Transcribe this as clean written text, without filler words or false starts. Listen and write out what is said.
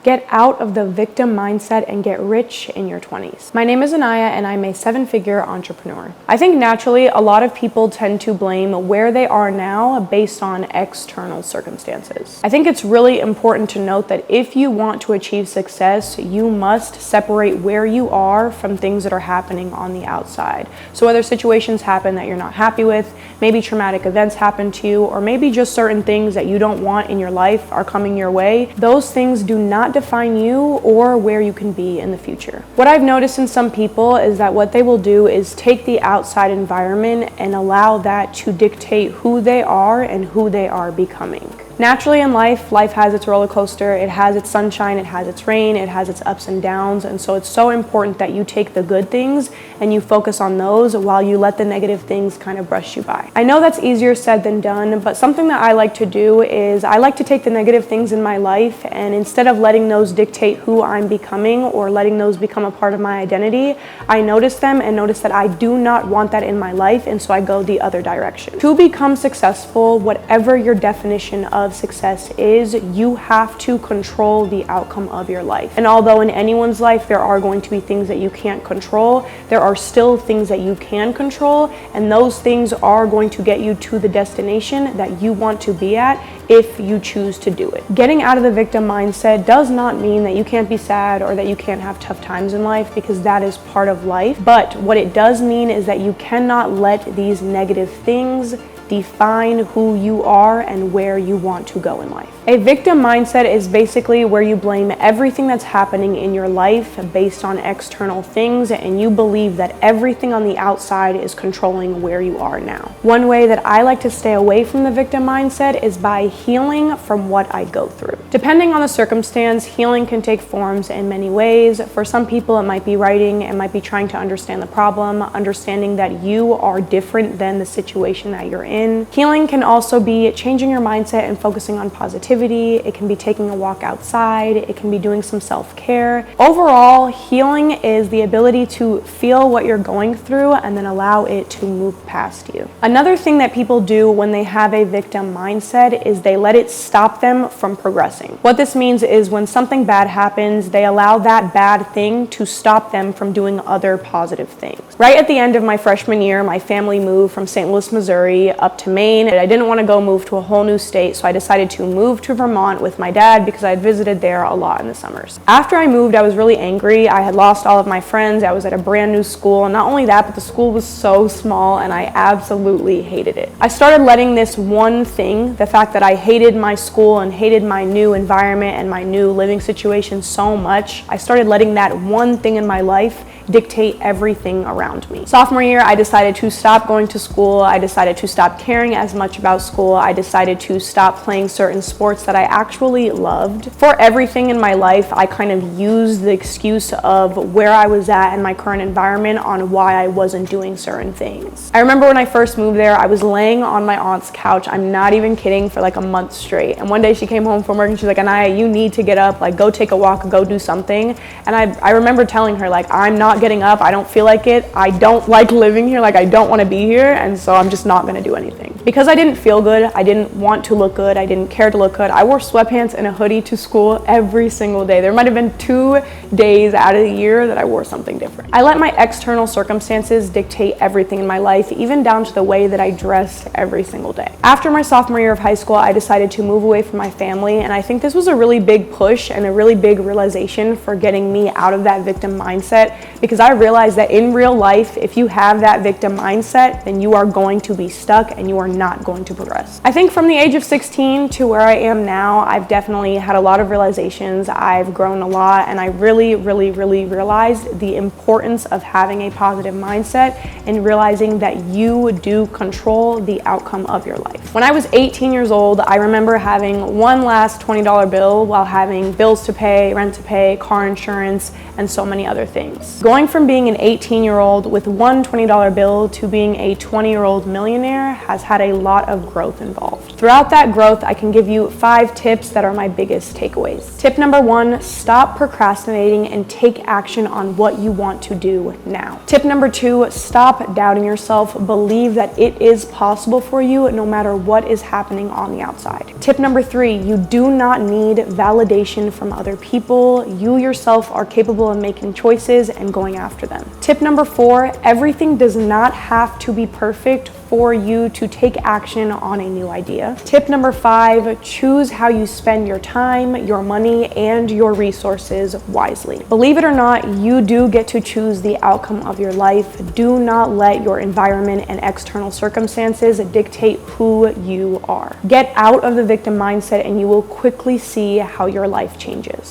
Get out of the victim mindset and get rich in your 20s. My name is Inayah and I'm a 7-figure entrepreneur. I think naturally a lot of people tend to blame where they are now based on external circumstances. I think it's really important to note that if you want to achieve success, you must separate where you are from things that are happening on the outside. So whether situations happen that you're not happy with, maybe traumatic events happen to you, or maybe just certain things that you don't want in your life are coming your way, those things do not define you or where you can be in the future. What I've noticed in some people is that what they will do is take the outside environment and allow that to dictate who they are and who they are becoming. Naturally in life has its roller coaster, it has its sunshine, it has its rain, it has its ups and downs, and so it's so important that you take the good things and you focus on those while you let the negative things kind of brush you by. I know that's easier said than done, but something that I like to do is I like to take the negative things in my life, and instead of letting those dictate who I'm becoming or letting those become a part of my identity, I notice them and notice that I do not want that in my life, and so I go the other direction. To become successful, whatever your definition of success is, you have to control the outcome of your life. And although in anyone's life there are going to be things that you can't control, there are still things that you can control, and those things are going to get you to the destination that you want to be at if you choose to do it. Getting out of the victim mindset does not mean that you can't be sad or that you can't have tough times in life, because that is part of life. But what it does mean is that you cannot let these negative things define who you are and where you want to go in life. A victim mindset is basically where you blame everything that's happening in your life based on external things, and you believe that everything on the outside is controlling where you are now. One way that I like to stay away from the victim mindset is by healing from what I go through. Depending on the circumstance, healing can take forms in many ways. For some people, it might be writing, it might be trying to understand the problem, understanding that you are different than the situation that you're in. Healing can also be changing your mindset and focusing on positivity. It can be taking a walk outside. It can be doing some self-care. Overall, healing is the ability to feel what you're going through and then allow it to move past you. Another thing that people do when they have a victim mindset is they let it stop them from progressing. What this means is when something bad happens, they allow that bad thing to stop them from doing other positive things. Right at the end of my freshman year, my family moved from St. Louis, Missouri up to Maine. I didn't want to go move to a whole new state, so I decided to move to Vermont with my dad because I had visited there a lot in the summers. After I moved, I was really angry. I had lost all of my friends. I was at a brand new school, and not only that, but the school was so small and I absolutely hated it. I started letting this one thing, the fact that I hated my school and hated my new environment and my new living situation so much, I started letting that one thing in my life dictate everything around me. Sophomore year, I decided to stop going to school. I decided to stop caring as much about school. I decided to stop playing certain sports that I actually loved. For everything in my life, I kind of used the excuse of where I was at in my current environment on why I wasn't doing certain things. I remember when I first moved there, I was laying on my aunt's couch, I'm not even kidding, for like a month straight. And one day she came home from work and she's like, Inayah, you need to get up, like go take a walk, go do something. And I remember telling her, like, I'm not getting up, I don't feel like it, I don't like living here, like I don't want to be here, and so I'm just not going to do anything. Because I didn't feel good, I didn't want to look good, I didn't care to look good, I wore sweatpants and a hoodie to school every single day. There might have been 2 days out of the year that I wore something different. I let my external circumstances dictate everything in my life, even down to the way that I dressed every single day. After my sophomore year of high school, I decided to move away from my family, and I think this was a really big push and a really big realization for getting me out of that victim mindset, because I realized that in real life, if you have that victim mindset, then you are going to be stuck and you are not going to progress. I think from the age of 16 to where I am now, I've definitely had a lot of realizations. I've grown a lot, and I really realized the importance of having a positive mindset and realizing that you do control the outcome of your life. When I was 18 years old, I remember having one last $20 bill while having bills to pay, rent to pay, car insurance, and so many other things. Going from being an 18-year-old with one $20 bill to being a 20-year-old millionaire has had had a lot of growth involved. Throughout that growth, I can give you 5 tips that are my biggest takeaways. Tip number 1, stop procrastinating and take action on what you want to do now. Tip number 2, stop doubting yourself. Believe that it is possible for you no matter what is happening on the outside. Tip number 3, you do not need validation from other people. You yourself are capable of making choices and going after them. Tip number 4, everything does not have to be perfect for you to take action on a new idea. Tip number 5, choose how you spend your time, your money, and your resources wisely. Believe it or not, you do get to choose the outcome of your life. Do not let your environment and external circumstances dictate who you are. Get out of the victim mindset and you will quickly see how your life changes.